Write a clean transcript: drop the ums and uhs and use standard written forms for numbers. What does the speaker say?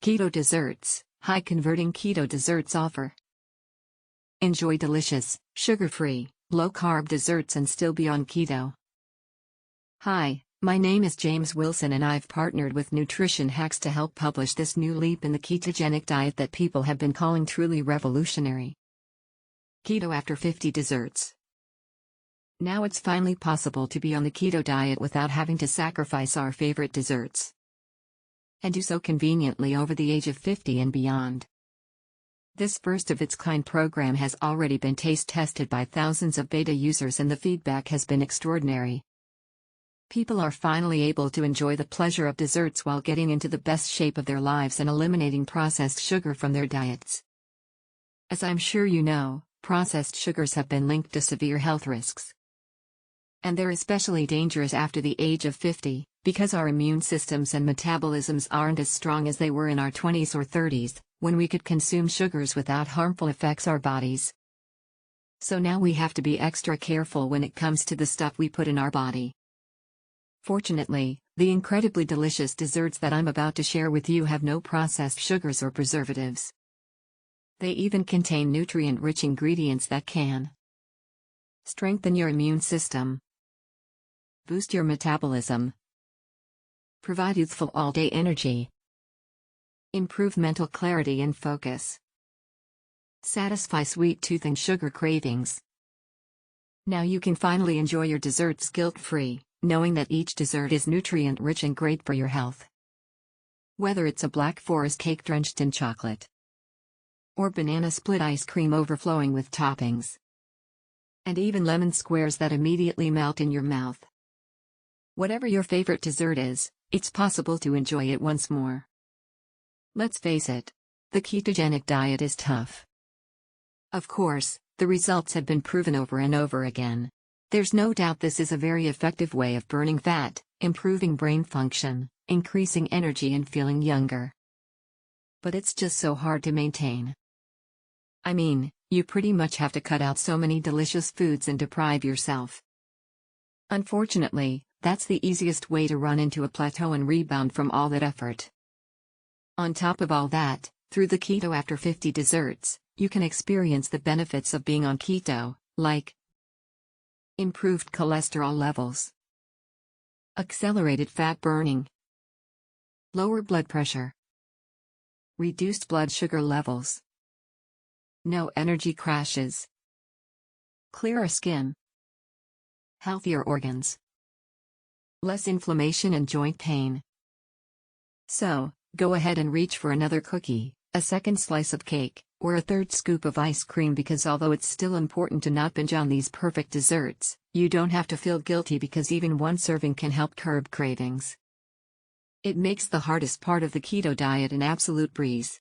Keto desserts, high-converting keto desserts offer. Enjoy delicious, sugar-free, low-carb desserts and still be on keto. Hi, my name is James Wilson and I've partnered with Nutrition Hacks to help publish this new leap in the ketogenic diet that people have been calling truly revolutionary. Keto after 50 desserts. Now it's finally possible to be on the keto diet without having to sacrifice our favorite desserts. And do so conveniently over the age of 50 and beyond. This first-of-its-kind program has already been taste tested by thousands of beta users and the feedback has been extraordinary. People are finally able to enjoy the pleasure of desserts while getting into the best shape of their lives and eliminating processed sugar from their diets. As I'm sure you know, processed sugars have been linked to severe health risks. And they're especially dangerous after the age of 50, because our immune systems and metabolisms aren't as strong as they were in our 20s or 30s, when we could consume sugars without harmful effects our bodies. So now we have to be extra careful when it comes to the stuff we put in our body. Fortunately, the incredibly delicious desserts that I'm about to share with you have no processed sugars or preservatives. They even contain nutrient-rich ingredients that can strengthen your immune system, boost your metabolism, provide youthful all-day energy, improve mental clarity and focus, satisfy sweet tooth and sugar cravings. Now you can finally enjoy your desserts guilt-free, knowing that each dessert is nutrient-rich and great for your health. Whether it's a Black Forest cake drenched in chocolate, or banana split ice cream overflowing with toppings, and even lemon squares that immediately melt in your mouth. Whatever your favorite dessert is, it's possible to enjoy it once more. Let's face it, the ketogenic diet is tough. Of course, the results have been proven over and over again. There's no doubt this is a very effective way of burning fat, improving brain function, increasing energy and feeling younger. But it's just so hard to maintain. I mean, you pretty much have to cut out so many delicious foods and deprive yourself. Unfortunately, that's the easiest way to run into a plateau and rebound from all that effort. On top of all that, through the Keto After 50 desserts, you can experience the benefits of being on keto, like improved cholesterol levels, accelerated fat burning, lower blood pressure, reduced blood sugar levels, no energy crashes, clearer skin, healthier organs, less inflammation and joint pain. So, go ahead and reach for another cookie, a second slice of cake, or a third scoop of ice cream because although it's still important to not binge on these perfect desserts, you don't have to feel guilty because even one serving can help curb cravings. It makes the hardest part of the keto diet an absolute breeze.